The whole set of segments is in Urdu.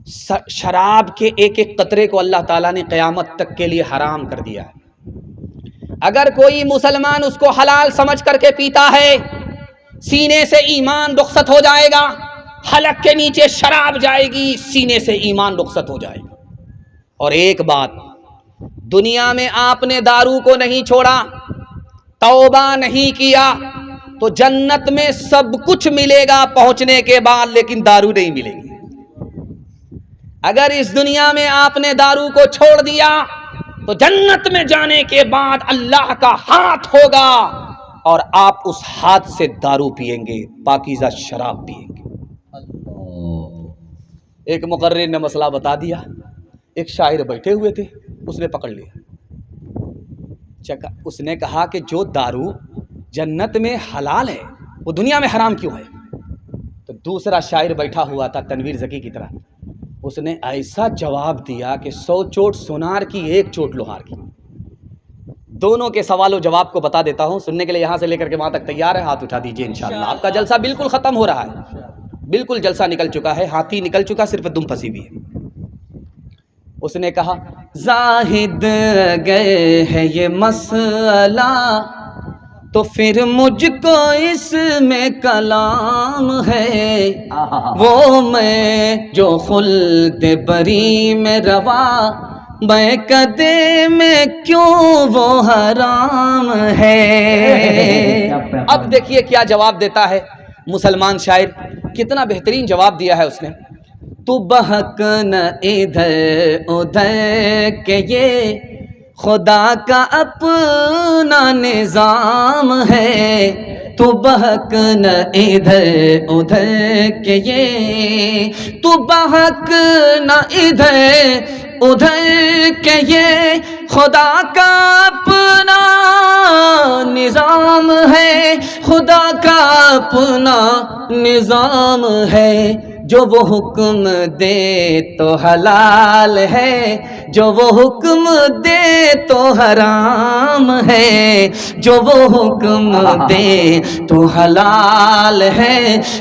شراب کے ایک ایک قطرے کو اللہ تعالیٰ نے قیامت تک کے لیے حرام کر دیا ہے۔ اگر کوئی مسلمان اس کو حلال سمجھ کر کے پیتا ہے، سینے سے ایمان رخصت ہو جائے گا، حلق کے نیچے شراب جائے گی، سینے سے ایمان رخصت ہو جائے گا۔ اور ایک بات، دنیا میں آپ نے دارو کو نہیں چھوڑا، توبہ نہیں کیا، تو جنت میں سب کچھ ملے گا پہنچنے کے بعد، لیکن دارو نہیں ملے گی۔ اگر اس دنیا میں آپ نے دارو کو چھوڑ دیا تو جنت میں جانے کے بعد اللہ کا ہاتھ ہوگا اور آپ اس ہاتھ سے دارو پیئیں گے، پاکیزہ شراب پیئیں گے۔ ایک مقرر نے مسئلہ بتا دیا، ایک شاعر بیٹھے ہوئے تھے، اس نے پکڑ لیا، اس نے کہا کہ جو دارو جنت میں حلال ہے وہ دنیا میں حرام کیوں ہے؟ تو دوسرا شاعر بیٹھا ہوا تھا تنویر زکی کی طرح، اس نے ایسا جواب دیا کہ 100 چوٹ سونار کی، 1 چوٹ لوہار کی۔ دونوں کے سوال و جواب کو بتا دیتا ہوں، سننے کے لیے یہاں سے لے کر کے وہاں تک تیار ہے؟ ہاتھ اٹھا دیجئے انشاءاللہ۔ آپ کا جلسہ بالکل ختم ہو رہا ہے، بالکل جلسہ نکل چکا ہے، ہاتھی نکل چکا، صرف دم پھنسی ہوئی ہے۔ اس نے کہا زاہد گئے ہے یہ مسئلہ تو پھر مجھ کو اس میں کلام ہے، وہ میں جو خلد بری میں روا میں کدے میں کیوں وہ حرام ہے۔ اب دیکھیے کیا جواب دیتا ہے مسلمان شاعر، کتنا بہترین جواب دیا ہے اس نے۔ تو بہک نہ ادھر ادھر کہ یہ خدا کا اپنا نظام ہے، تو بہک نہ ادھر ادھر کہ یہ، تو بہک نہ ادھر ادھر کہ یہ خدا کا اپنا نظام ہے، خدا کا اپنا نظام ہے، جو وہ حکم دے تو حلال ہے، جو وہ حکم دے تو حرام ہے، جو وہ حکم دے تو حلال ہے،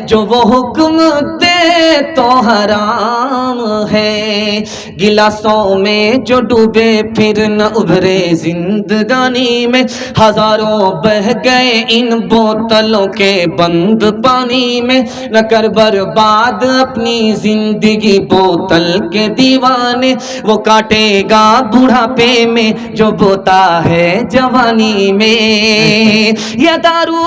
جو وہ حکم دے تو حرام ہے۔ گلاسوں میں جو ڈوبے پھر نہ ابھرے زندگانی میں، ہزاروں بہ گئے ان بوتلوں کے بند پانی میں، نہ کر برباد اپنی زندگی بوتل کے دیوانے، وہ کاٹے گا بڑھاپے میں جو بوتا ہے جوانی میں۔ یہ دارو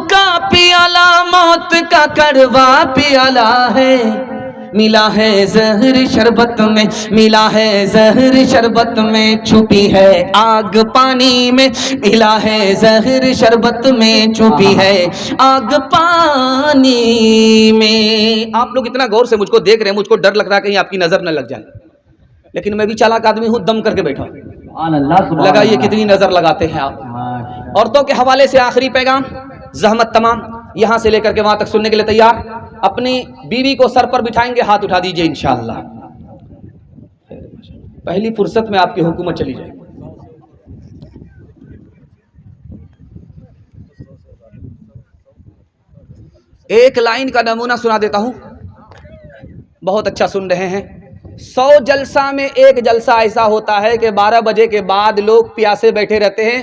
کا پیالہ موت کا کڑوا پیالہ ہے، ملا ہے زہر شربت میں، ملا ہے زہر شربت میں، چھپی ہے آگ پانی میں، ملا ہے زہر شربت میں، چھپی ہے آگ پانی میں۔ آپ لوگ اتنا غور سے مجھ کو دیکھ رہے ہیں، مجھ کو ڈر لگ رہا ہے کہیں آپ کی نظر نہ لگ جائے، لیکن میں بھی چالاک آدمی ہوں، دم کر کے بیٹھا ہوں۔ لگائیے کتنی نظر لگاتے ہیں آپ۔ عورتوں کے حوالے سے آخری پیغام، زحمت تمام یہاں سے لے کر کے وہاں تک سننے کے لیے تیار؟ اپنی بیوی کو سر پر بٹھائیں گے، ہاتھ اٹھا دیجئے انشاءاللہ۔ پہلی فرصت میں آپ کی حکومت چلی جائے گی۔ ایک لائن کا نمونہ سنا دیتا ہوں، بہت اچھا سن رہے ہیں۔ 100 جلسہ میں ایک جلسہ ایسا ہوتا ہے کہ 12 بجے کے بعد لوگ پیاسے بیٹھے رہتے ہیں،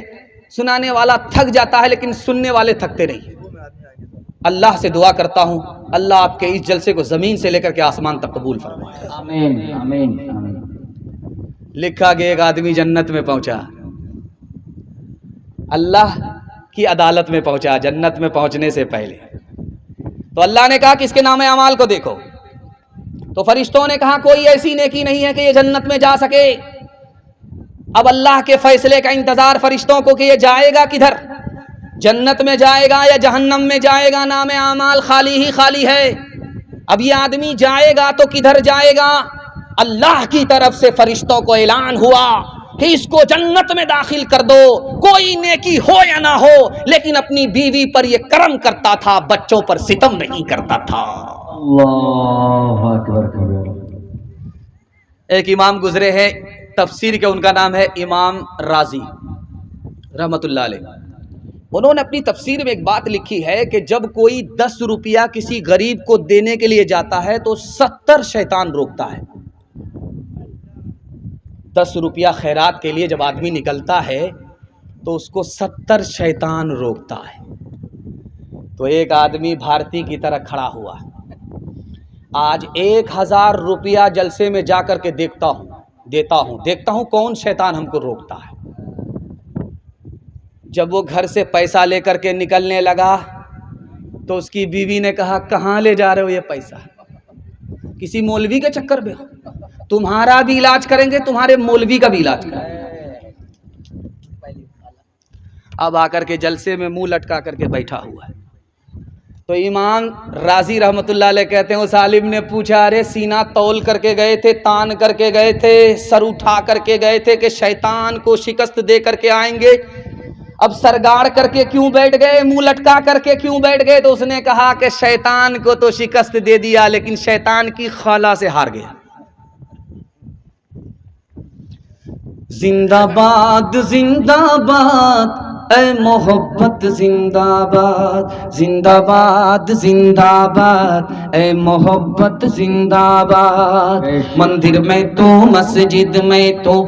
سنانے والا تھک جاتا ہے لیکن سننے والے تھکتے نہیں۔ اللہ سے دعا کرتا ہوں اللہ آپ کے اس جلسے کو زمین سے لے کر کے آسمان تک قبول فرمائے۔ آمین آمین آمین۔ لکھا کہ ایک آدمی جنت میں پہنچا، اللہ کی عدالت میں پہنچا جنت میں پہنچنے سے پہلے، تو اللہ نے کہا کہ اس کے نام اعمال کو دیکھو، تو فرشتوں نے کہا کوئی ایسی نیکی نہیں ہے کہ یہ جنت میں جا سکے۔ اب اللہ کے فیصلے کا انتظار فرشتوں کو کہ یہ جائے گا کدھر، جنت میں جائے گا یا جہنم میں جائے گا، نام اعمال خالی ہی خالی ہے۔ اب یہ آدمی جائے گا تو کدھر جائے گا؟ اللہ کی طرف سے فرشتوں کو اعلان ہوا کہ اس کو جنت میں داخل کر دو، کوئی نیکی ہو یا نہ ہو لیکن اپنی بیوی پر یہ کرم کرتا تھا، بچوں پر ستم نہیں کرتا تھا۔ اللہ اکبر۔ ایک امام گزرے ہیں تفسیر کے، ان کا نام ہے امام رازی رحمت اللہ علیہ۔ انہوں نے اپنی تفسیر میں ایک بات لکھی ہے کہ جب کوئی 10 روپیہ کسی غریب کو دینے کے لیے جاتا ہے تو 70 شیطان روکتا ہے. 10 روپیہ خیرات کے لیے جب آدمی نکلتا ہے تو اس کو 70 شیطان روکتا ہے. تو ایک آدمی بھارتی کی طرح کھڑا ہوا. آج 1000 روپیہ جلسے میں جا کر کے دیکھتا ہوں کون شیطان ہم کو روکتا ہے. جب وہ گھر سے پیسہ لے کر کے نکلنے لگا تو اس کی بیوی نے کہا کہاں لے جا رہے ہو یہ پیسہ؟ کسی مولوی کے چکر میں؟ تمہارا بھی علاج کریں گے، تمہارے مولوی کا بھی علاج کریں گے. اب آ کر کے جلسے میں منہ لٹکا کر کے بیٹھا ہوا ہے. تو امام راضی رحمت اللہ علیہ کہتے ہیں اس عالم نے پوچھا ارے سینہ تول کر کے گئے تھے، تان کر کے گئے تھے، سر اٹھا کر کے گئے تھے کہ شیطان کو شکست دے کر کے آئیں گے، اب سرگاڑ کر کے کیوں بیٹھ گئے، منہ لٹکا کر کے کیوں بیٹھ گئے؟ تو اس نے کہا کہ شیطان کو تو شکست دے دیا لیکن شیطان کی خالہ سے ہار گیا. زندہ باد زندہ باد اے محبت زندہ باد، زندہ باد زندہ باد اے محبت زندہ باد. مندر میں تو مسجد میں تو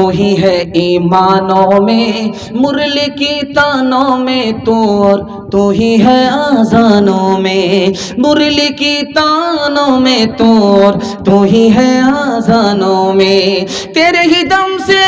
ہی ہے ایمانوں میں، مرلی کی تانوں میں تو ہی ہے آذانوں میں، مرلی کی تانوں میں تو ہی ہے آذانوں میں. تیرے ہی دم سے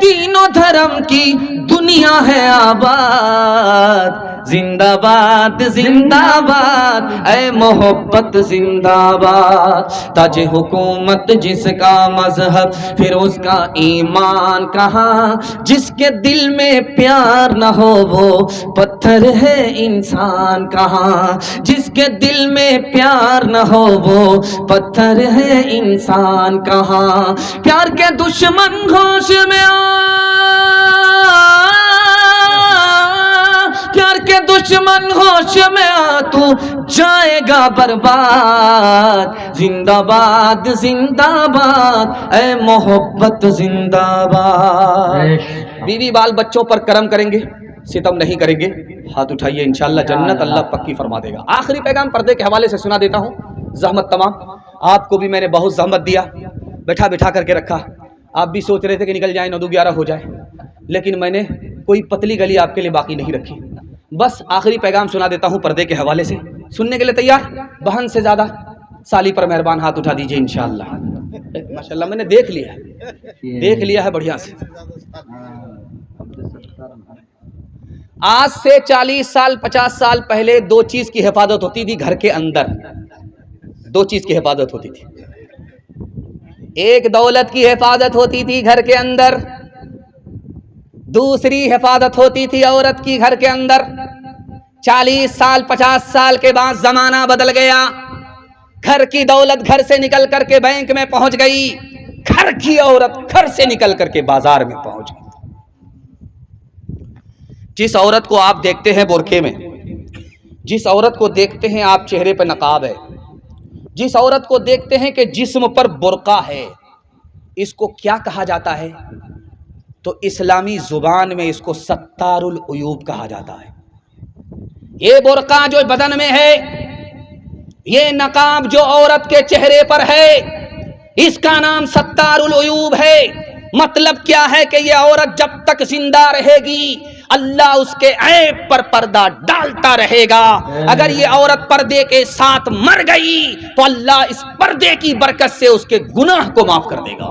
دین و دھرم کی دنیا ہے آباد. زندہ باد زندہ باد اے محبت زندہ باد. تاج حکومت جس کا مذہب پھر اس کا ایمان کہاں، جس کے دل میں پیار نہ ہو وہ پتھر ہے انسان کہاں، جس کے دل میں پیار نہ ہو وہ پتھر ہے انسان کہاں. پیار کے دشمن ہوش میں پیار کے دشمن ہوش میں تو جائے گا برباد. زندہ باد زندہ باد اے محبت زندہ باد. بیوی بال بچوں پر کرم کریں گے، ستم نہیں کریں گے. ہاتھ اٹھائیے، انشاءاللہ جنت اللہ پکی فرما دے گا. آخری پیغام پردے کے حوالے سے سنا دیتا ہوں. زحمت تمام، آپ کو بھی میں نے بہت زحمت دیا، بٹھا کر کے رکھا. آپ بھی سوچ رہے تھے کہ نکل جائیں 9-11 ہو جائے، لیکن میں نے کوئی پتلی گلی آپ کے لیے باقی نہیں رکھی. بس آخری پیغام سنا دیتا ہوں پردے کے حوالے سے. سننے کے لیے تیار؟ بہن سے زیادہ سالی پر مہربان ہاتھ اٹھا دیجئے انشاءاللہ. ماشاءاللہ میں نے دیکھ لیا ہے بڑھیا سے. آج سے 40 سال 50 سال پہلے 2 چیز کی حفاظت ہوتی تھی گھر کے اندر. 2 چیز کی حفاظت ہوتی تھی. ایک دولت کی حفاظت ہوتی تھی گھر کے اندر، دوسری حفاظت ہوتی تھی عورت کی گھر کے اندر. 40 سال 50 سال کے بعد زمانہ بدل گیا. گھر کی دولت گھر سے نکل کر کے بینک میں پہنچ گئی، گھر کی عورت گھر سے نکل کر کے بازار میں پہنچ گئی. جس عورت کو آپ دیکھتے ہیں برقعے میں، جس عورت کو دیکھتے ہیں آپ چہرے پہ نقاب ہے، جس عورت کو دیکھتے ہیں کہ جسم پر برقع ہے، اس کو کیا کہا جاتا ہے؟ تو اسلامی زبان میں اس کو ستار العیوب کہا جاتا ہے. یہ برقع جو بدن میں ہے، یہ نقاب جو عورت کے چہرے پر ہے، اس کا نام ستار العیوب ہے. مطلب کیا ہے کہ یہ عورت جب تک زندہ رہے گی اللہ اس کے عیب پر پردہ ڈالتا رہے گا. اگر یہ عورت پردے کے ساتھ مر گئی تو اللہ اس پردے کی برکت سے اس کے گناہ کو معاف کر دے گا.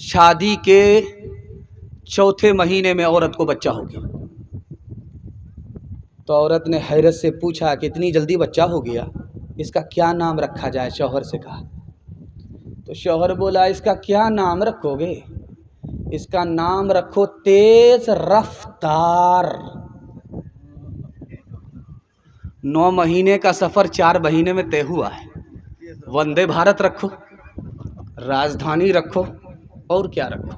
شادی کے 4تھے مہینے میں عورت کو بچہ ہو گیا تو عورت نے حیرت سے پوچھا کہ اتنی جلدی بچہ ہو گیا، اس کا کیا نام رکھا جائے؟ شوہر سے کہا. تو شوہر بولا اس کا کیا نام رکھو گے؟ اس کا نام رکھو تیز رفتار. 9 مہینے کا سفر 4 مہینے میں طے ہوا ہے. وندے بھارت رکھو، راجدھانی رکھو، اور کیا رکھو؟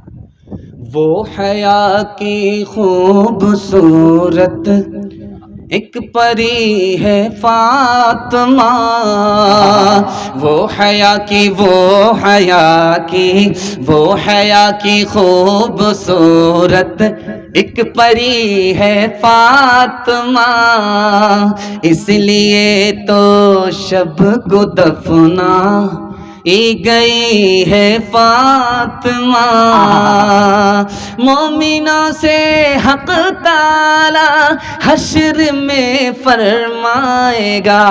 وہ حیا کی خوبصورت ایک پری ہے فاطمہ، وہ حیا کی خوبصورت ایک پری ہے فاطمہ، اس لیے تو شب کو دفنا گئی ہے فاطمہ۔ مومنوں سے حق تعالی حشر میں فرمائے گا،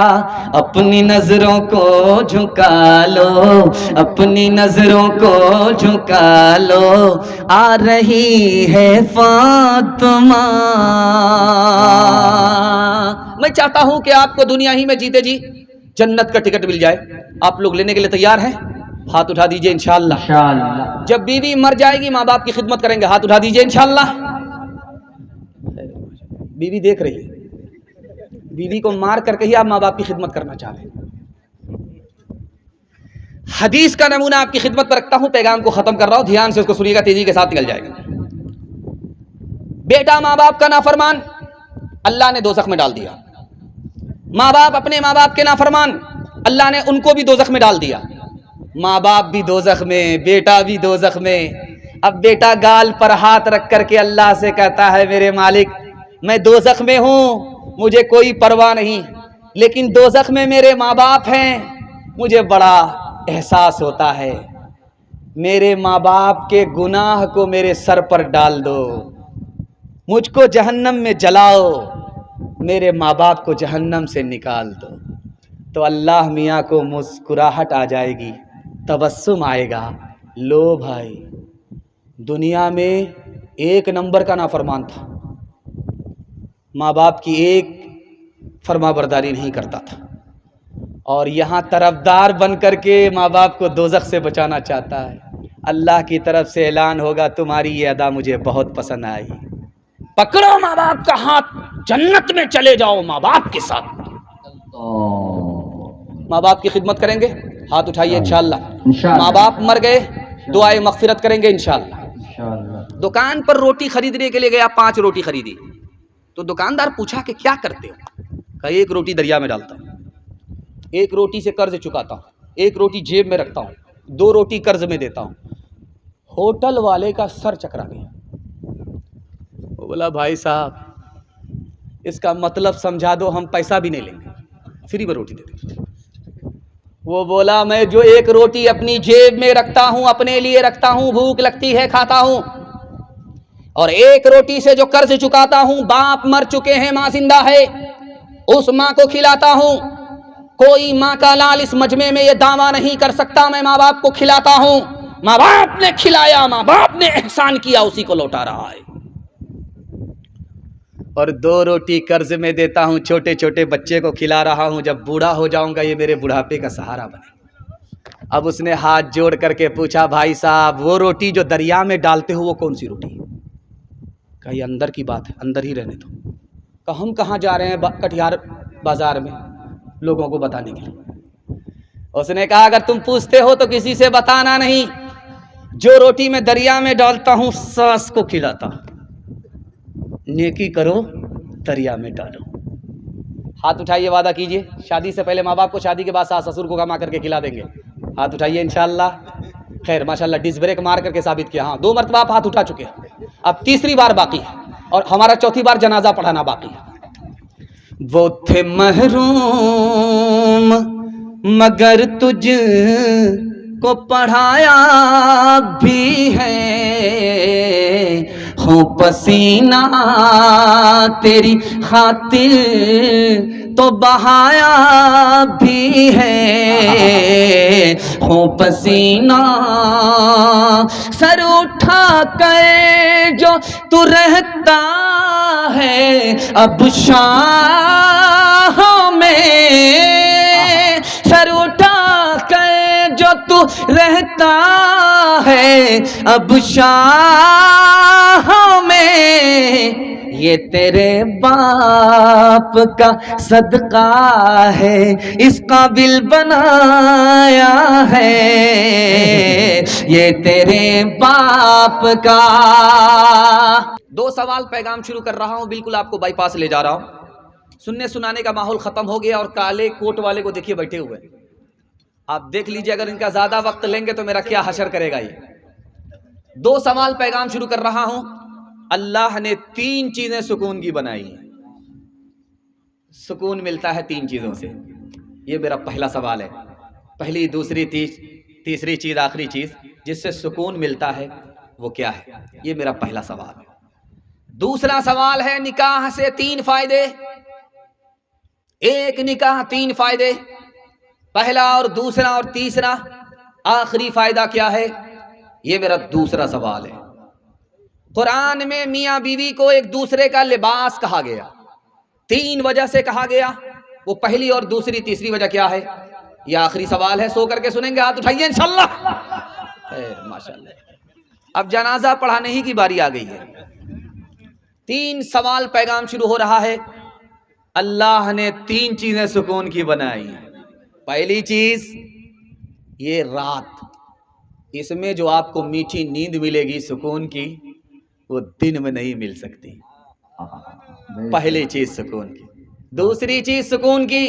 اپنی نظروں کو جھکا لو، اپنی نظروں کو جھکا لو، آ رہی ہے فاطمہ۔ میں چاہتا ہوں کہ آپ کو دنیا ہی میں جیتے جی جنت کا ٹکٹ مل جائے، آپ لوگ لینے کے لیے تیار ہیں؟ ہاتھ اٹھا دیجئے انشاءاللہ۔ انشاءاللہ۔ جب بیوی مر جائے گی ماں باپ کی خدمت کریں گے، ہاتھ اٹھا دیجئے انشاءاللہ۔ بیوی دیکھ رہی ہے، بیوی کو مار کر کے ہی آپ ماں باپ کی خدمت کرنا چاہ رہے ہیں۔ حدیث کا نمونہ آپ کی خدمت پر رکھتا ہوں، پیغام کو ختم کر رہا ہوں، دھیان سے اس کو سنیے گا، تیزی کے ساتھ نکل جائے گا۔ بیٹا ماں باپ کا نافرمان، اللہ نے دوزخ میں ڈال دیا۔ ماں باپ اپنے ماں باپ کے نافرمان، اللہ نے ان کو بھی دوزخ میں ڈال دیا۔ ماں باپ بھی دوزخ میں، بیٹا بھی دوزخ میں۔ اب بیٹا گال پر ہاتھ رکھ کر کے اللہ سے کہتا ہے میرے مالک میں دوزخ میں ہوں، مجھے کوئی پرواہ نہیں، لیکن دوزخ میں میرے ماں باپ ہیں، مجھے بڑا احساس ہوتا ہے، میرے ماں باپ کے گناہ کو میرے سر پر ڈال دو، مجھ کو جہنم میں جلاؤ، میرے ماں باپ کو جہنم سے نکال دو۔ تو اللہ میاں کو مسکراہٹ آ جائے گی، تبسم آئے گا، لو بھائی دنیا میں ایک نمبر کا نافرمان تھا، ماں باپ کی ایک فرما برداری نہیں کرتا تھا، اور یہاں طرفدار بن کر کے ماں باپ کو دوزخ سے بچانا چاہتا ہے۔ اللہ کی طرف سے اعلان ہوگا تمہاری یہ ادا مجھے بہت پسند آئی، پکڑو ماں باپ کا ہاتھ، جنت میں چلے جاؤ ماں باپ کے ساتھ۔ ماں باپ کی خدمت کریں گے، ہاتھ اٹھائیے انشاءاللہ۔ ماں باپ مر گئے، دعائے مغفرت کریں گے انشاءاللہ۔ دکان پر روٹی خریدنے کے لیے گیا، 5 روٹی خریدی، تو دکاندار پوچھا کہ کیا کرتے ہو؟ کہا 1 روٹی دریا میں ڈالتا ہوں، 1 روٹی سے قرض چکاتا ہوں، 1 روٹی جیب میں رکھتا ہوں، 2 روٹی قرض میں دیتا ہوں۔ ہوٹل والے کا سر چکرا گیا، وہ بولا بھائی صاحب اس کا مطلب سمجھا دو، ہم پیسہ بھی نہیں لیں گے، فری میں روٹی دے دیں۔ وہ بولا میں جو 1 روٹی اپنی جیب میں رکھتا ہوں، اپنے لیے رکھتا ہوں، بھوک لگتی ہے کھاتا ہوں، اور 1 روٹی سے جو قرض چکاتا ہوں، باپ مر چکے ہیں ماں زندہ ہے، اس ماں کو کھلاتا ہوں۔ کوئی ماں کا لال اس مجمع میں یہ دعویٰ نہیں کر سکتا میں ماں باپ کو کھلاتا ہوں، ماں باپ نے کھلایا، ماں باپ نے احسان کیا، اسی کو لوٹا رہا ہے۔ اور 2 روٹی قرض میں دیتا ہوں، چھوٹے چھوٹے بچے کو کھلا رہا ہوں، جب بوڑھا ہو جاؤں گا یہ میرے بڑھاپے کا سہارا بنے۔ اب اس نے ہاتھ جوڑ کر کے پوچھا بھائی صاحب وہ روٹی جو دریا میں ڈالتے ہو وہ کون سی روٹی ہے؟ کہا یہ اندر کی بات ہے، اندر ہی رہنے دو۔ کہا ہم کہاں جا رہے ہیں کٹیہار بازار میں لوگوں کو بتانے کے لیے؟ اس نے کہا اگر تم پوچھتے ہو تو کسی سے بتانا نہیں، جو روٹی میں دریا میں ڈالتا ہوں ساس کو کھلاتا ہوں، نیکی کرو دریا میں ڈالو۔ ہاتھ اٹھائیے، وعدہ کیجئے شادی سے پہلے ماں باپ کو، شادی کے بعد ساس سسر کو کما کر کے کھلا دیں گے۔ ہاتھ اٹھائیے انشاءاللہ۔ خیر ماشاءاللہ ڈس بریک مار کر کے ثابت کیا، ہاں 2 مرتبہ آپ ہاتھ اٹھا چکے ہیں، اب تیسری بار باقی ہے، اور ہمارا چوتھی بار جنازہ پڑھانا باقی ہے۔ وہ تھے محروم مگر تجھ کو پڑھایا بھی ہے، ہوں پسینہ تیری خاطر تو بہایا بھی ہے، ہوں پسینہ سر اٹھا کر جو تو رہتا ہے اب شاہوں میں، سر اٹھا کر جو تو رہتا ہے اب شاہوں میں، یہ تیرے باپ کا صدقہ ہے اس قابل بنایا ہے، یہ تیرے باپ کا۔ 2 سوال پیغام شروع کر رہا ہوں، بالکل آپ کو بائی پاس لے جا رہا ہوں۔ سننے سنانے کا ماحول ختم ہو گیا اور کالے کوٹ والے کو دیکھیے بیٹھے ہوئے. آپ دیکھ لیجئے اگر ان کا زیادہ وقت لیں گے تو میرا کیا حشر کرے گا یہ. 2 سوال پیغام شروع کر رہا ہوں. اللہ نے 3 چیزیں سکون کی بنائی ہیں. سکون ملتا ہے 3 چیزوں سے. یہ میرا پہلا سوال ہے. پہلی، دوسری، تیسری چیز، آخری چیز جس سے سکون ملتا ہے وہ کیا ہے؟ یہ میرا پہلا سوال ہے. دوسرا سوال ہے نکاح سے 3 فائدے. ایک نکاح 3 فائدے. پہلا اور دوسرا اور تیسرا، آخری فائدہ کیا ہے؟ یہ میرا دوسرا سوال ہے. قرآن میں میاں بیوی کو ایک دوسرے کا لباس کہا گیا. 3 وجہ سے کہا گیا. وہ پہلی اور دوسری، تیسری وجہ کیا ہے؟ یہ آخری سوال ہے. سو کر کے سنیں گے؟ ہاتھ اٹھائیے انشاءاللہ. خیر ماشاءاللہ. اب جنازہ پڑھانے ہی کی باری آ گئی ہے. 3 سوال پیغام شروع ہو رہا ہے. اللہ نے 3 چیزیں سکون کی بنائی ہیں. پہلی چیز یہ رات، اس میں جو آپ کو میٹھی نیند ملے گی سکون کی، وہ دن میں نہیں مل سکتی. پہلی چیز سکون کی. دوسری چیز سکون کی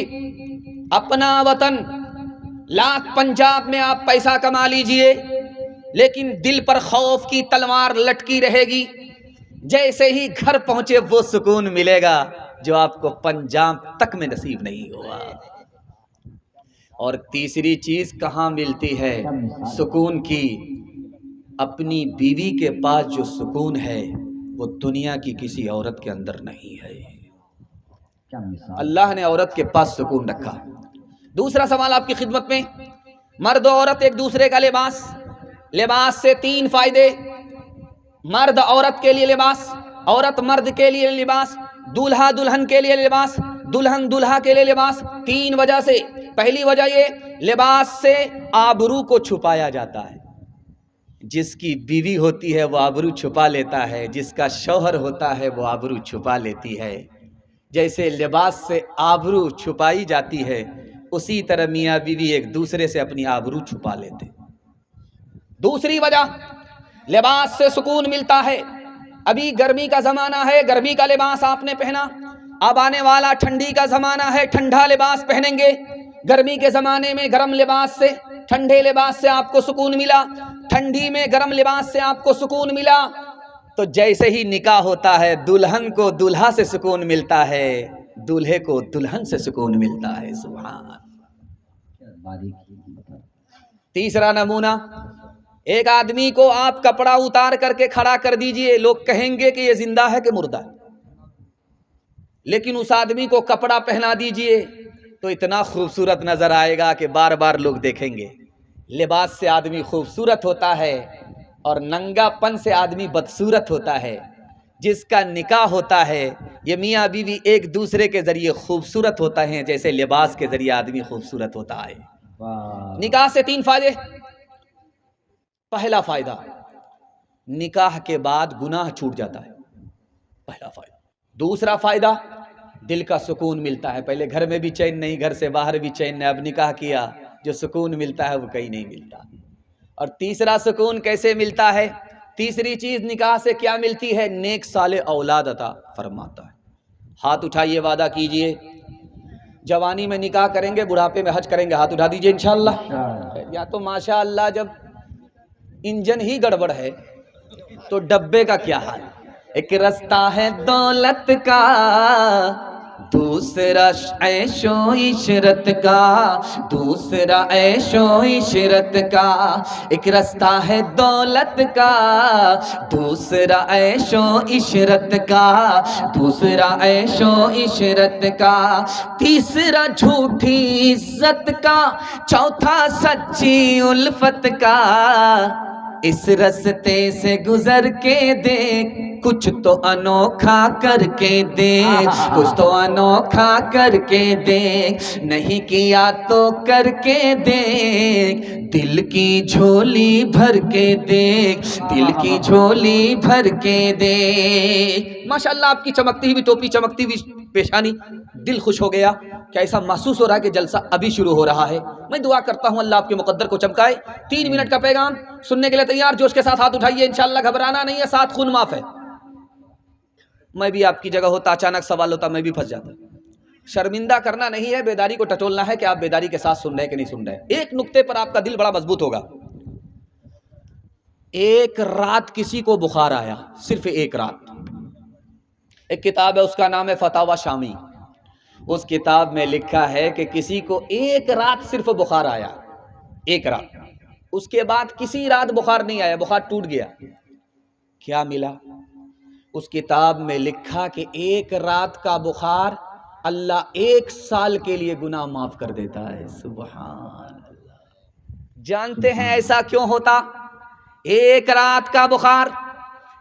اپنا وطن. لاکھ پنجاب میں آپ پیسہ کما لیجئے لیکن دل پر خوف کی تلوار لٹکی رہے گی. جیسے ہی گھر پہنچے وہ سکون ملے گا جو آپ کو پنجاب تک میں نصیب نہیں ہوا. اور تیسری چیز کہاں ملتی ہے سکون کی؟ اپنی بیوی کے پاس جو سکون ہے وہ دنیا کی کسی عورت کے اندر نہیں ہے. اللہ نے عورت کے پاس سکون رکھا. دوسرا سوال آپ کی خدمت میں. مرد و عورت ایک دوسرے کا لباس. لباس سے 3 فائدے. مرد عورت کے لیے لباس، عورت مرد کے لیے لباس، دولہا دلہن کے لیے لباس، دلہن دولہا کے لیے لباس. 3 وجہ سے. پہلی وجہ یہ لباس سے آبرو کو چھپایا جاتا ہے. جس کی بیوی ہوتی ہے وہ آبرو چھپا لیتا ہے، جس کا شوہر ہوتا ہے وہ آبرو چھپا لیتی ہے. جیسے لباس سے آبرو چھپائی جاتی ہے اسی طرح میاں بیوی ایک دوسرے سے اپنی آبرو چھپا لیتے. دوسری وجہ لباس سے سکون ملتا ہے. ابھی گرمی کا زمانہ ہے، گرمی کا لباس آپ نے پہنا. اب آنے والا ٹھنڈی کا زمانہ ہے، ٹھنڈا لباس پہنیں گے. گرمی کے زمانے میں گرم لباس سے، ٹھنڈے لباس سے آپ کو سکون ملا. ٹھنڈی میں گرم لباس سے آپ کو سکون ملا. تو جیسے ہی نکاح ہوتا ہے دلہن کو دولہا سے سکون ملتا ہے، دولہے کو دلہن سے سکون ملتا ہے. سبحان. تیسرا نمونہ، ایک آدمی کو آپ کپڑا اتار کر کے کھڑا کر دیجئے، لوگ کہیں گے کہ یہ زندہ ہے کہ مردہ ہے. لیکن اس آدمی کو کپڑا پہنا دیجئے تو اتنا خوبصورت نظر آئے گا کہ بار بار لوگ دیکھیں گے. لباس سے آدمی خوبصورت ہوتا ہے اور ننگا پن سے آدمی بدصورت ہوتا ہے. جس کا نکاح ہوتا ہے یہ میاں بیوی ایک دوسرے کے ذریعے خوبصورت ہوتا ہے جیسے لباس کے ذریعے آدمی خوبصورت ہوتا ہے. نکاح سے 3 فائدے. پہلا فائدہ، نکاح کے بعد گناہ چھوٹ جاتا ہے. پہلا فائدہ. دوسرا فائدہ، دل کا سکون ملتا ہے. پہلے گھر میں بھی چین نہیں، گھر سے باہر بھی چین نہیں. اب نکاح کیا جو سکون ملتا ہے وہ کہیں نہیں ملتا. اور تیسرا سکون کیسے ملتا ہے؟ تیسری چیز نکاح سے کیا ملتی ہے؟ نیک صالح اولاد عطا فرماتا ہے. ہاتھ اٹھائیے، وعدہ کیجئے جوانی میں نکاح کریں گے، بڑھاپے میں حج کریں گے. ہاتھ اٹھا دیجئے انشاءاللہ. یا تو ماشاءاللہ جب انجن ہی گڑبڑ ہے تو ڈبے کا کیا حال. ایک رستہ ہے دولت کا، دوسرا عیش و عشرت کا، دوسرا عیش و عشرت کا. ایک رستہ ہے دولت کا، دوسرا عیش و عشرت کا، دوسرا عیش و عشرت کا. تیسرا جھوٹی عزت کا، چوتھا سچی الفت کا. اس رستے سے گزر کے دیکھ، کچھ تو انوکھا کر کے دیکھ، کچھ تو انوکھا کر کے دیکھ. نہیں کیا تو کر کے دیکھ، دل کی جھولی بھر کے دیکھ، دل کی جھولی بھر کے دیکھ. ماشاءاللہ آپ کی چمکتی ہوئی ٹوپی، چمکتی ہوئی پیشانی، دل خوش ہو گیا. کیا ایسا محسوس ہو رہا ہے کہ جلسہ ابھی شروع ہو رہا ہے؟ میں دعا کرتا ہوں اللہ آپ کے مقدر کو چمکائے. 3 منٹ کا پیغام سننے کے لیے تیار؟ جوش کے ساتھ ہاتھ اٹھائیے. انشاءاللہ گھبرانا نہیں ہے، ساتھ خون معاف ہے. میں بھی آپ کی جگہ ہوتا، اچانک سوال ہوتا میں بھی پھنس جاتا. شرمندہ کرنا نہیں ہے، بیداری کو ٹٹولنا ہے کہ آپ بیداری کے ساتھ سن رہے کہ نہیں سن رہے۔ ایک نقطے پر آپ کا دل بڑا مضبوط ہوگا۔ ایک رات کسی کو بخار آیا، صرف ایک رات۔ ایک کتاب ہے، اس کا نام ہے فتاوی شامی۔ اس کتاب میں لکھا ہے کہ کسی کو ایک رات صرف بخار آیا، ایک رات، اس کے بعد کسی رات بخار نہیں آیا، بخار ٹوٹ گیا۔ کیا ملا؟ اس کتاب میں لکھا کہ ایک رات کا بخار اللہ 1 سال کے لیے گناہ معاف کر دیتا ہے۔ سبحان اللہ۔ جانتے ہیں ایسا کیوں ہوتا؟ ایک رات کا بخار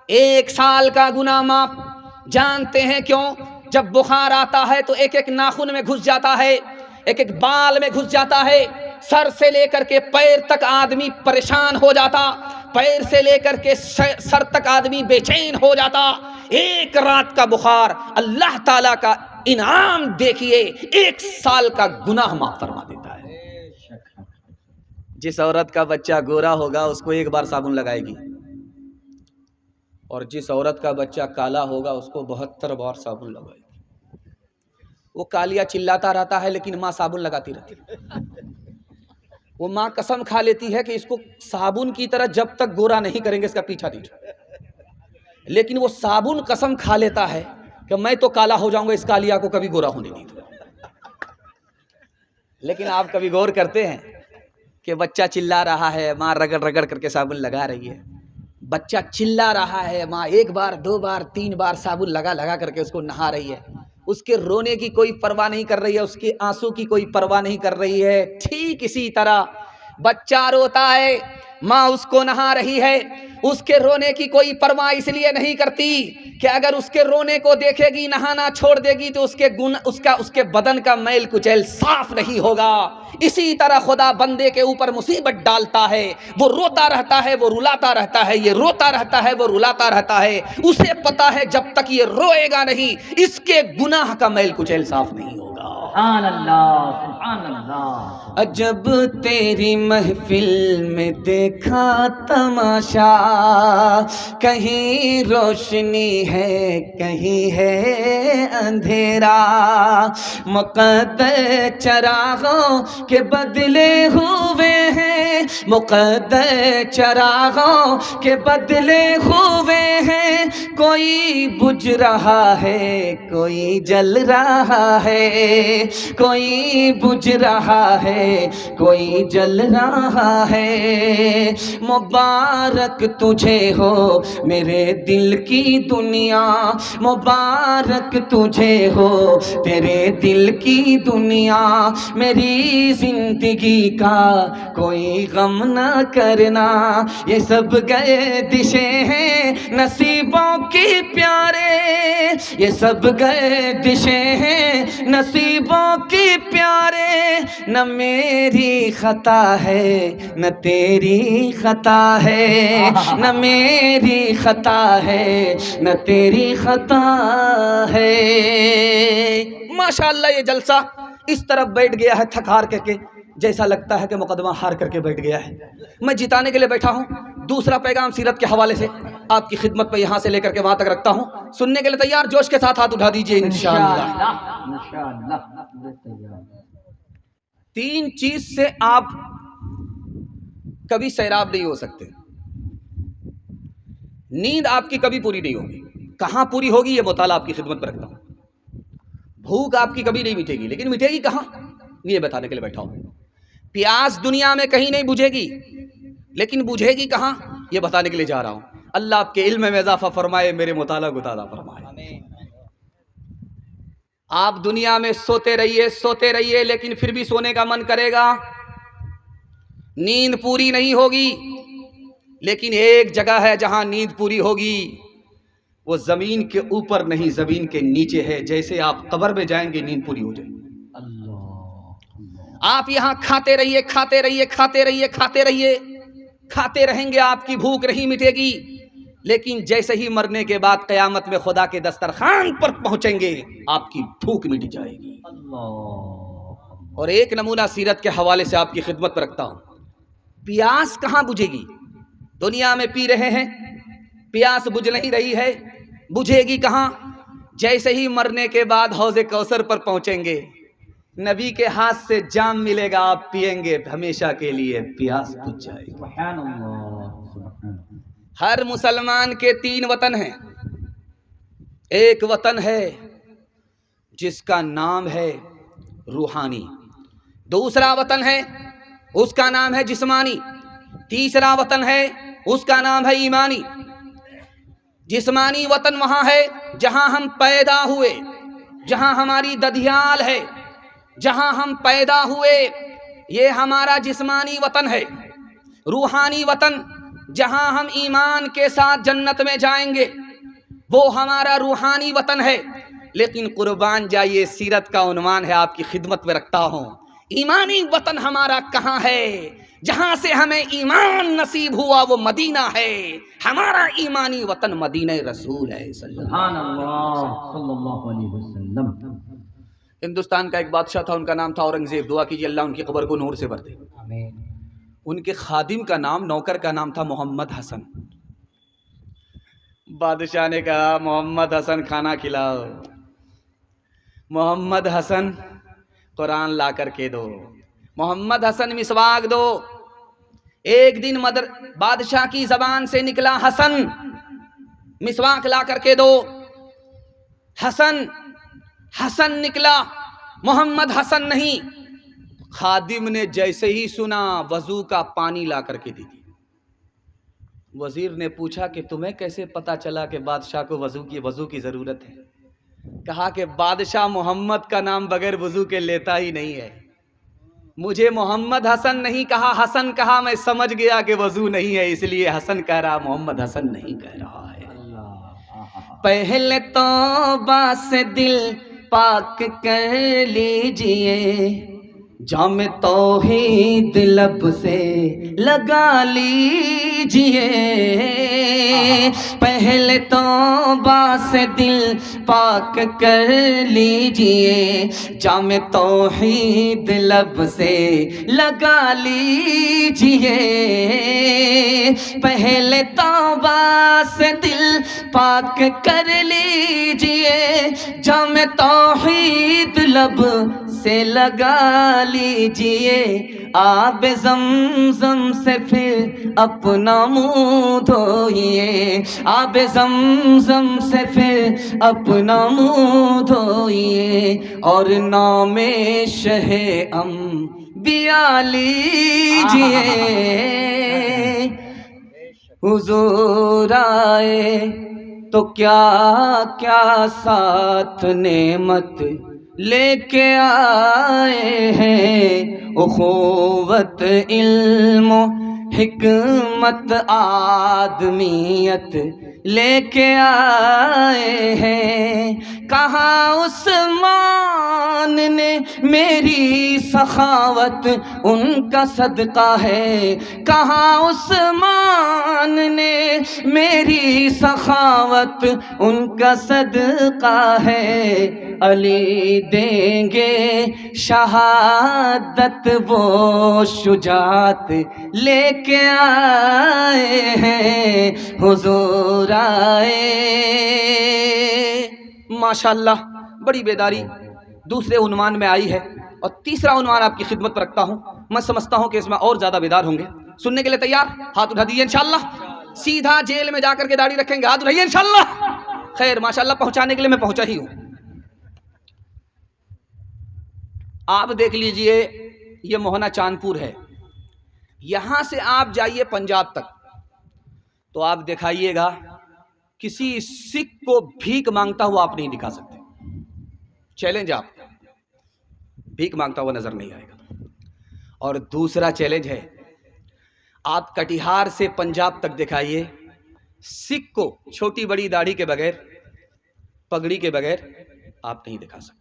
1 سال کا گناہ معاف۔ جانتے ہیں کیوں؟ جب بخار آتا ہے تو ایک ایک ناخن میں گھس جاتا ہے، ایک ایک بال میں گھس جاتا ہے، سر سے لے کر کے پیر تک آدمی پریشان ہو جاتا، پیر سے لے کر کے سر تک آدمی بے چین ہو جاتا۔ ایک رات کا بخار اللہ تعالیٰ کا انعام دیکھیے، 1 سال کا گناہ معاف فرما دیتا ہے۔ جس عورت کا بچہ گورا ہوگا اس کو 1 بار صابن لگائے گی، اور جس عورت کا بچہ کالا ہوگا اس کو 72 بار صابن لگائے گی۔ وہ کالیا چلاتا رہتا ہے لیکن ماں صابن لگاتی رہتی ہے۔ وہ ماں قسم کھا لیتی ہے کہ اس کو صابن کی طرح جب تک گورا نہیں کریں گے اس کا پیچھا نہیں چھوڑیں، لیکن وہ صابن قسم کھا لیتا ہے کہ میں تو کالا ہو جاؤں گا، اس کالیا کو کبھی گورا ہونے نہیں دوں۔ لیکن آپ کبھی غور کرتے ہیں کہ بچہ چلا رہا ہے، ماں رگڑ رگڑ کر کے صابن لگا رہی ہے، بچہ چلا رہا ہے، ماں 1 بار 2 بار 3 بار صابن لگا لگا کر کے اس کو نہا رہی ہے، اس کے رونے کی کوئی پرواہ نہیں کر رہی ہے، اس کے آنسو کی کوئی پرواہ نہیں کر رہی ہے۔ ٹھیک اسی طرح بچہ روتا ہے، ماں اس کو نہا رہی ہے، اس کے رونے کی کوئی پرواہ اس لیے نہیں کرتی کہ اگر اس کے رونے کو دیکھے گی، نہانا چھوڑ دے گی تو اس کے بدن کا میل کچیل صاف نہیں ہوگا۔ اسی طرح خدا بندے کے اوپر مصیبت ڈالتا ہے، وہ روتا رہتا ہے، وہ رلاتا رہتا ہے، یہ روتا رہتا ہے، وہ رلاتا رہتا ہے، اسے پتا ہے جب تک یہ روئے گا نہیں اس کے گناہ کا میل کچیل صاف نہیں ہوگا۔ سبحان اللہ، سبحان اللہ۔ جب تیری محفل میں دیکھا تماشا، کہیں روشنی ہے کہیں ہے اندھیرا، مقدر چراغوں کے بدلے ہوئے ہیں، مقدر چراغوں کے بدلے ہوئے ہیں، کوئی بجھ رہا ہے کوئی جل رہا ہے، کوئی بجھ رہا ہے کوئی جل رہا ہے، مبارک تجھے ہو میرے دل کی دنیا، مبارک تجھے ہو تیرے دل کی دنیا، میری زندگی کا کوئی غم نہ کرنا، یہ سب گردشیں ہیں نصیبوں کی پیارے، یہ سب گردشیں ہیں نصیبوں کی پیارے، نہ میری خطا ہے نہ تیری خطا ہے، نہ میری خطا ہے نہ تیری خطا ہے۔ ماشاءاللہ یہ جلسہ اس طرف بیٹھ گیا ہے تھک ہار کر کے، جیسا لگتا ہے کہ مقدمہ ہار کر کے بیٹھ گیا ہے۔ میں جتانے کے لیے بیٹھا ہوں، دوسرا پیغام سیرت کے حوالے سے آپ کی خدمت پہ یہاں سے لے کر کے وہاں تک رکھتا ہوں، سننے کے لیے تیار؟ جوش کے ساتھ ہاتھ اٹھا دیجئے انشاءاللہ۔ انشاءاللہ۔ 3 چیز سے آپ کبھی سیراب نہیں ہو سکتے۔ نیند آپ کی کبھی پوری نہیں ہوگی، کہاں پوری ہوگی یہ مطالعہ آپ کی خدمت پر رکھتا ہوں۔ بھوک آپ کی کبھی نہیں مٹے گی، لیکن مٹے گی کہاں یہ بتانے کے لیے بیٹھا ہوں۔ پیاس دنیا میں کہیں نہیں بجھے گی، لیکن بجھے گی کہاں یہ بتانے کے لیے جا رہا ہوں۔ اللہ آپ کے علم میں اضافہ فرمائے، میرے مطالعہ کو تازہ فرمائے۔ آپ دنیا میں سوتے رہیے لیکن پھر بھی سونے کا من کرے گا، نیند پوری نہیں ہوگی، لیکن ایک جگہ ہے جہاں نیند پوری ہوگی، وہ زمین کے اوپر نہیں زمین کے نیچے ہے۔ جیسے آپ قبر میں جائیں گے نیند پوری ہو جائے گی۔ آپ یہاں کھاتے رہیں گے، آپ کی بھوک نہیں مٹے گی، لیکن جیسے ہی مرنے کے بعد قیامت میں خدا کے دسترخوان پر پہنچیں گے آپ کی بھوک مٹ جائے گی۔ اور ایک نمونہ سیرت کے حوالے سے آپ کی خدمت پر رکھتا ہوں۔ پیاس کہاں بجھے گی؟ دنیا میں پی رہے ہیں، پیاس بجھ نہیں رہی ہے، بجھے گی کہاں؟ جیسے ہی مرنے کے بعد حوض کوثر پر پہنچیں گے، نبی کے ہاتھ سے جام ملے گا، آپ پیئیں گے، ہمیشہ کے لیے پیاس بجھ جائے گی۔ سبحان اللہ سبحان اللہ۔ ہر مسلمان کے 3 وطن ہیں۔ ایک وطن ہے جس کا نام ہے روحانی، دوسرا وطن ہے اس کا نام ہے جسمانی، تیسرا وطن ہے اس کا نام ہے ایمانی۔ جسمانی وطن وہاں ہے جہاں ہم پیدا ہوئے، جہاں ہماری ددھیال ہے، جہاں ہم پیدا ہوئے، یہ ہمارا جسمانی وطن ہے۔ روحانی وطن جہاں ہم ایمان کے ساتھ جنت میں جائیں گے، وہ ہمارا روحانی وطن ہے۔ لیکن قربان جائیے، سیرت کا عنوان ہے، آپ کی خدمت میں رکھتا ہوں، ایمانی وطن ہمارا کہاں ہے؟ جہاں سے ہمیں ایمان نصیب ہوا وہ مدینہ ہے۔ ہمارا ایمانی وطن مدینہ رسول ہے صلی اللہ سبحان اللہ صلی اللہ علیہ وسلم۔ ہندوستان کا ایک بادشاہ تھا، ان کا نام تھا اورنگزیب۔ دعا کیجیے اللہ ان کی قبر کو نور سے بھر دے۔ آمین۔ ان کے خادم کا نام، نوکر کا نام تھا محمد حسن۔ بادشاہ نے کہا محمد حسن کھانا کھلاؤ، محمد حسن قرآن لا کر کے دو، محمد حسن مسواک دو۔ ایک دن بادشاہ کی زبان سے نکلا حسن مسواک لا کر کے دو، حسن حسن نکلا، محمد حسن نہیں۔ خادم نے جیسے ہی سنا وضو کا پانی لا کر کے دی۔ وزیر نے پوچھا کہ تمہیں کیسے پتا چلا کہ بادشاہ کو وضو کی ضرورت ہے؟ کہا کہ بادشاہ محمد کا نام بغیر وضو کے لیتا ہی نہیں ہے، مجھے محمد حسن نہیں کہا، حسن کہا، میں سمجھ گیا کہ وضو نہیں ہے، اس لیے حسن کہہ رہا، محمد حسن نہیں کہہ رہا ہے۔ پہلے توبہ سے دل پاک کر لیجئے، جام توحید لب سے لگا لیجئے، پہلے توبہ سے دل پاک کر لیجئے، جام توحید لب سے لگا لیجئے، پہلے توبہ سے دل پاک کر لیجئے، جام توحید لب سے لگا لیجئے، آب زمزم سے پھر اپنا منہ دھوئیے، آب زمزم سے پھر اپنا منہ دھوئیے، اور نام شہ انبیاء لیجئے، حضور آئے تو کیا کیا ساتھ نعمت لے کے آئے ہیں، اخوت علم و حکمت آدمیت لے کے آئے ہیں، کہاں عثمان نے میری سخاوت ان کا صدقہ ہے، کہاں عثمان نے میری سخاوت ان کا صدقہ ہے، علی دیں گے شہادت وہ شجاعت لے کے آئے ہیں، حضور آئے۔ ماشاءاللہ بڑی بیداری دوسرے عنوان میں آئی ہے، اور تیسرا عنوان آپ کی خدمت پر رکھتا ہوں، میں سمجھتا ہوں کہ اس میں اور زیادہ بیدار ہوں گے۔ سننے کے لیے تیار؟ ہاتھ اٹھا دیجیے انشاءاللہ۔ سیدھا جیل میں جا کر کے داڑھی رکھیں گے، ہاتھ اٹھائیے انشاءاللہ۔ خیر ماشاءاللہ پہنچانے کے لیے میں پہنچا ہی ہوں۔ آپ دیکھ لیجئے، یہ موہنا چاندپور ہے، یہاں سے آپ جائیے پنجاب تک تو آپ دکھائیے گا کسی سکھ کو بھیک مانگتا ہوا آپ نہیں دکھا سکتے، چیلنج، آپ بھیک مانگتا ہوا نظر نہیں آئے گا۔ اور دوسرا چیلنج ہے، آپ کٹیہار سے پنجاب تک دکھائیے، سکھ کو چھوٹی بڑی داڑھی کے بغیر، پگڑی کے بغیر آپ نہیں دکھا سکتے۔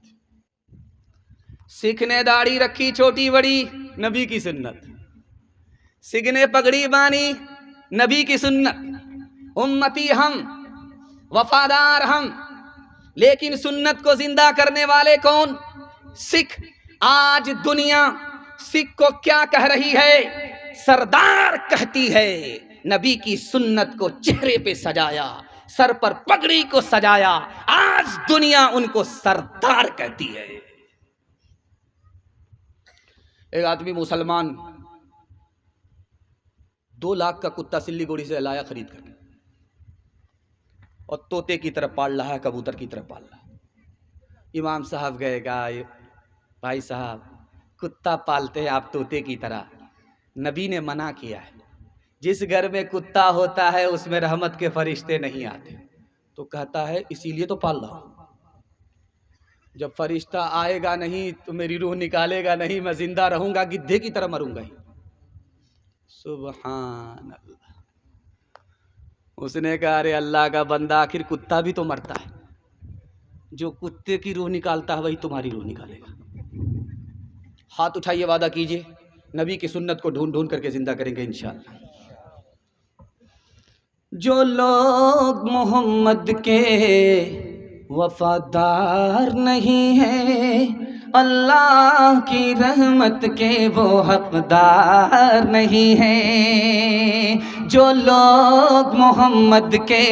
سکھ نے داڑھی رکھی چھوٹی بڑی، نبی کی سنت، سکھ نے پگڑی باندھی، نبی کی سنت، امتی ہم، وفادار ہم، لیکن سنت کو زندہ کرنے والے کون؟ سکھ۔ آج دنیا سکھ کو کیا کہہ رہی ہے؟ سردار کہتی ہے، نبی کی سنت کو چہرے پہ سجایا، سر پر پگڑی کو سجایا، آج دنیا ان کو سردار کہتی ہے۔ ایک آدمی مسلمان 2 لاکھ کا کتا سلی گوڑی سے لایا خرید کر کے، اور طوطے کی طرح پال رہا ہے، کبوتر کی طرح پال رہا ہے۔ امام صاحب گئے گا، بھائی صاحب کتا پالتے ہیں آپ طوطے کی طرح، نبی نے منع کیا ہے، جس گھر میں کتا ہوتا ہے اس میں رحمت کے فرشتے نہیں آتے۔ تو کہتا ہے اسی لیے تو پال رہا ہوں، جب فرشتہ آئے گا نہیں تو میری روح نکالے گا نہیں، میں زندہ رہوں گا، گدھے کی طرح مروں گا ہی۔ سبحان اللہ۔ اس نے کہا ارے اللہ کا بندہ، آخر کتا بھی تو مرتا ہے، جو کتے کی روح نکالتا ہے وہی تمہاری روح نکالے گا۔ ہاتھ اٹھائیے، وعدہ کیجئے نبی کی سنت کو ڈھونڈ ڈھونڈ کر کے زندہ کریں گے انشاءاللہ۔ جو لوگ محمد کے وفادار نہیں ہیں، اللہ کی رحمت کے وہ حقدار نہیں ہیں۔ جو لوگ محمد کے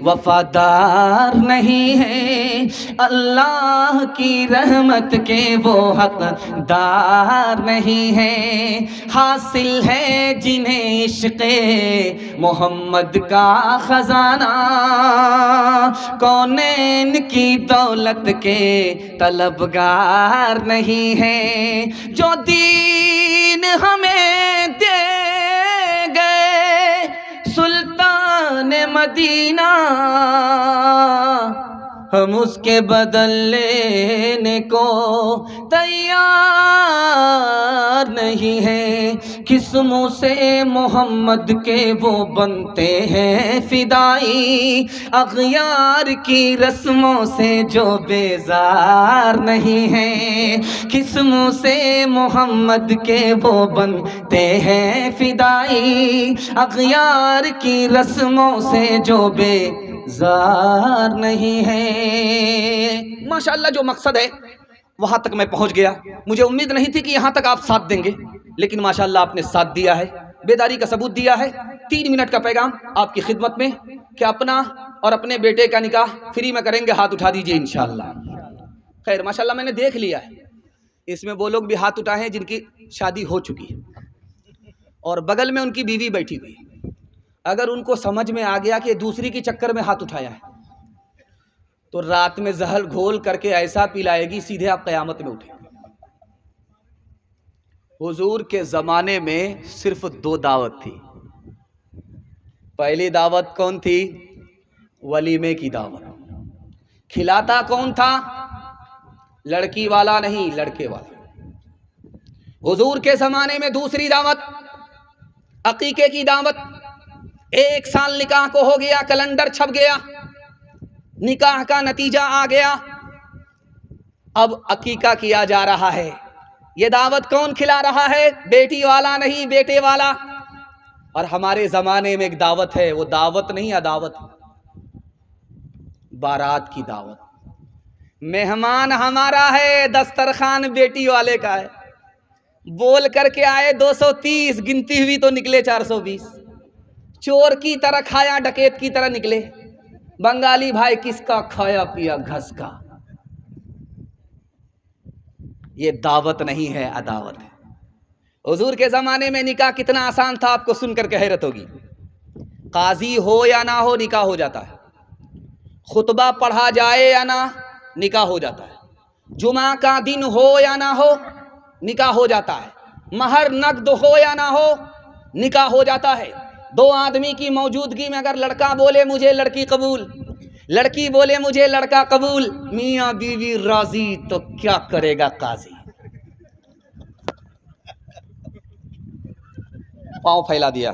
وفادار نہیں ہیں، اللہ کی رحمت کے وہ حقدار نہیں ہیں۔ حاصل ہے جنہیں عشق محمد کا خزانہ، کونین کی دولت کے طلبگار نہیں ہیں۔ جو دین ہمیں دے گئے سلطان مدینہ، ہم اس کے بدل لینے کو تیار نہیں ہیں۔ کس منہ سے محمد کے وہ بنتے ہیں فدائی، اغیار کی رسموں سے جو بیزار نہیں ہیں۔ کس منہ سے محمد کے وہ بنتے ہیں فدائی، اغیار کی رسموں سے جو بیزار نہیں ہے۔ ماشاءاللہ جو مقصد ہے وہاں تک میں پہنچ گیا، مجھے امید نہیں تھی کہ یہاں تک آپ ساتھ دیں گے، لیکن ماشاءاللہ آپ نے ساتھ دیا ہے، بیداری کا ثبوت دیا ہے۔ 3 منٹ کا پیغام آپ کی خدمت میں کہ اپنا اور اپنے بیٹے کا نکاح فری میں کریں گے، ہاتھ اٹھا دیجئے انشاءاللہ۔ خیر ماشاءاللہ میں نے دیکھ لیا ہے، اس میں وہ لوگ بھی ہاتھ اٹھائے ہیں جن کی شادی ہو چکی ہے اور بغل میں ان کی بیوی بیٹھی ہوئی۔ اگر ان کو سمجھ میں آ گیا کہ دوسری کے چکر میں ہاتھ اٹھایا ہے تو رات میں زہر گھول کر کے ایسا پلائے گی سیدھے آپ قیامت میں اٹھیں گے۔ حضور کے زمانے میں صرف 2 دعوت تھی۔ پہلی دعوت کون تھی؟ ولیمے کی دعوت۔ کھلاتا کون تھا؟ لڑکی والا نہیں، لڑکے والا۔ حضور کے زمانے میں دوسری دعوت عقیقے کی دعوت۔ 1 سال نکاح کو ہو گیا، کیلنڈر چھپ گیا، نکاح کا نتیجہ آ گیا، اب عقیقہ کیا جا رہا ہے۔ یہ دعوت کون کھلا رہا ہے؟ بیٹی والا نہیں، بیٹے والا۔ اور ہمارے زمانے میں ایک دعوت ہے، وہ دعوت نہیں عداوت، بارات کی دعوت۔ مہمان ہمارا ہے، دسترخوان بیٹی والے کا ہے۔ بول کر کے آئے 230، گنتی ہوئی تو نکلے 420۔ چور کی طرح کھایا، ڈکیت کی طرح نکلے۔ بنگالی بھائی کس کا کھایا پیا گھس کا۔ یہ دعوت نہیں ہے، عداوت ہے۔ حضور کے زمانے میں نکاح کتنا آسان تھا، آپ کو سن کر کے حیرت ہوگی۔ قاضی ہو یا نہ ہو نکاح ہو جاتا ہے، خطبہ پڑھا جائے یا نہ نکاح ہو جاتا ہے، جمعہ کا دن ہو یا نہ ہو نکاح ہو جاتا ہے، مہر نقد ہو یا نہ ہو نکاح ہو جاتا ہے۔ 2 آدمی کی موجودگی میں اگر لڑکا بولے مجھے لڑکی قبول، لڑکی بولے مجھے لڑکا قبول، میاں بیوی راضی، تو کیا کرے گا قاضی؟ پاؤں پھیلا دیا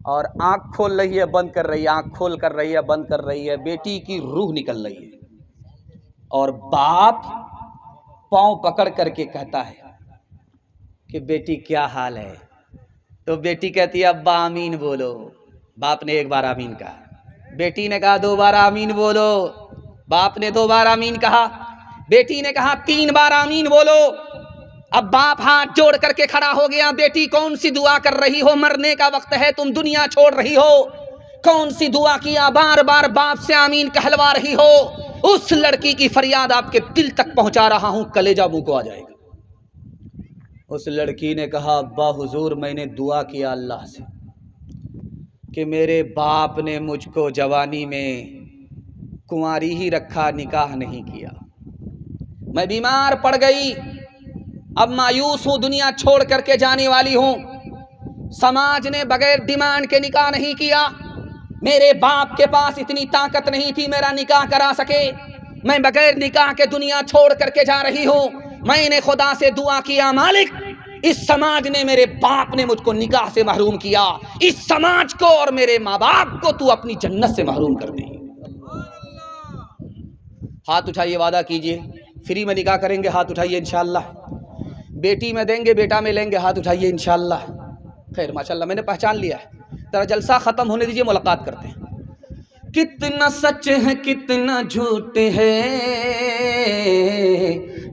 اور آنکھ کھول رہی ہے بند کر رہی ہے، آنکھ کھول کر رہی ہے بند کر رہی ہے، بیٹی کی روح نکل رہی ہے، اور باپ پاؤں پکڑ کر کے کہتا ہے کہ بیٹی کیا حال ہے؟ تو بیٹی کہتی ہے ابا آمین بولو۔ باپ نے 1 بار آمین کہا، بیٹی نے کہا 2 بار آمین بولو، باپ نے 2 بار آمین کہا، بیٹی نے کہا 3 بار آمین بولو۔ اب باپ ہاتھ جوڑ کر کے کھڑا ہو گیا، بیٹی کون سی دعا کر رہی ہو؟ مرنے کا وقت ہے، تم دنیا چھوڑ رہی ہو، کون سی دعا کیا بار بار باپ سے آمین کہلوا رہی ہو؟ اس لڑکی کی فریاد آپ کے دل تک پہنچا رہا ہوں، کلیجہ منہ کو آ جائے گا۔ اس لڑکی نے کہا ابا حضور میں نے دعا کیا اللہ سے کہ میرے باپ نے مجھ کو جوانی میں کنواری ہی رکھا، نکاح نہیں کیا، میں بیمار پڑ گئی، اب مایوس ہوں، دنیا چھوڑ کر کے جانے والی ہوں، سماج نے بغیر ڈیمانڈ کے نکاح نہیں کیا، میرے باپ کے پاس اتنی طاقت نہیں تھی میرا نکاح کرا سکے، میں بغیر نکاح کے دنیا چھوڑ کر کے جا رہی ہوں، میں نے خدا سے دعا کیا مالک اس سماج نے، میرے باپ نے مجھ کو نکاح سے محروم کیا، اس سماج کو اور میرے ماں باپ کو تو اپنی جنت سے محروم کر دے۔ ہاتھ اٹھائیے، وعدہ کیجئے فری میں نکاح کریں گے، ہاتھ اٹھائیے انشاءاللہ، بیٹی میں دیں گے، بیٹا میں لیں گے، ہاتھ اٹھائیے انشاءاللہ۔ خیر ماشاءاللہ میں نے پہچان لیا ہے، ذرا جلسہ ختم ہونے دیجئے، ملاقات کرتے ہیں۔ کتنا سچ ہے کتنا جھوٹ ہے،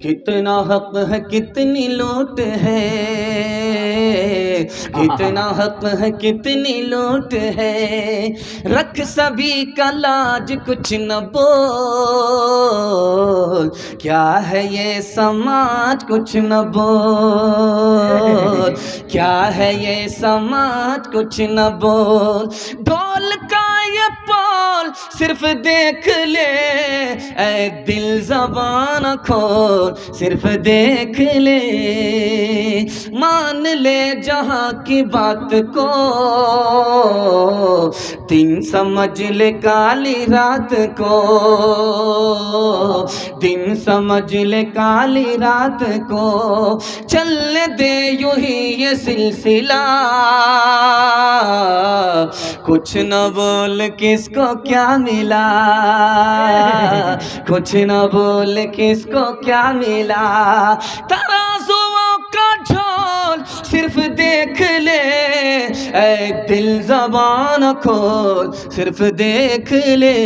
کتنا حق ہے کتنی لوٹ ہے، کتنا حق ہے کتنی لوٹ ہے، رکھ سبھی کا لاج کچھ نہ بول، کیا ہے یہ سماج کچھ نہ بول، کیا ہے یہ سماج کچھ نہ بول، ڈول کا یہ پول صرف دیکھ لے اے دل زبان کھول، صرف دیکھ لے مان لے جہاں کی بات کو، دن سمجھ لے کالی رات کو، دن سمجھ لے کالی رات کو، چلنے دے یوں ہی یہ سلسلہ، کچھ نہ بول کس کو کیا ملا، کچھ نہ بول کس کو کیا ملا، ترازوؤں کا جھول صرف دیکھ لے اے دل زبان کھول، صرف دیکھ لے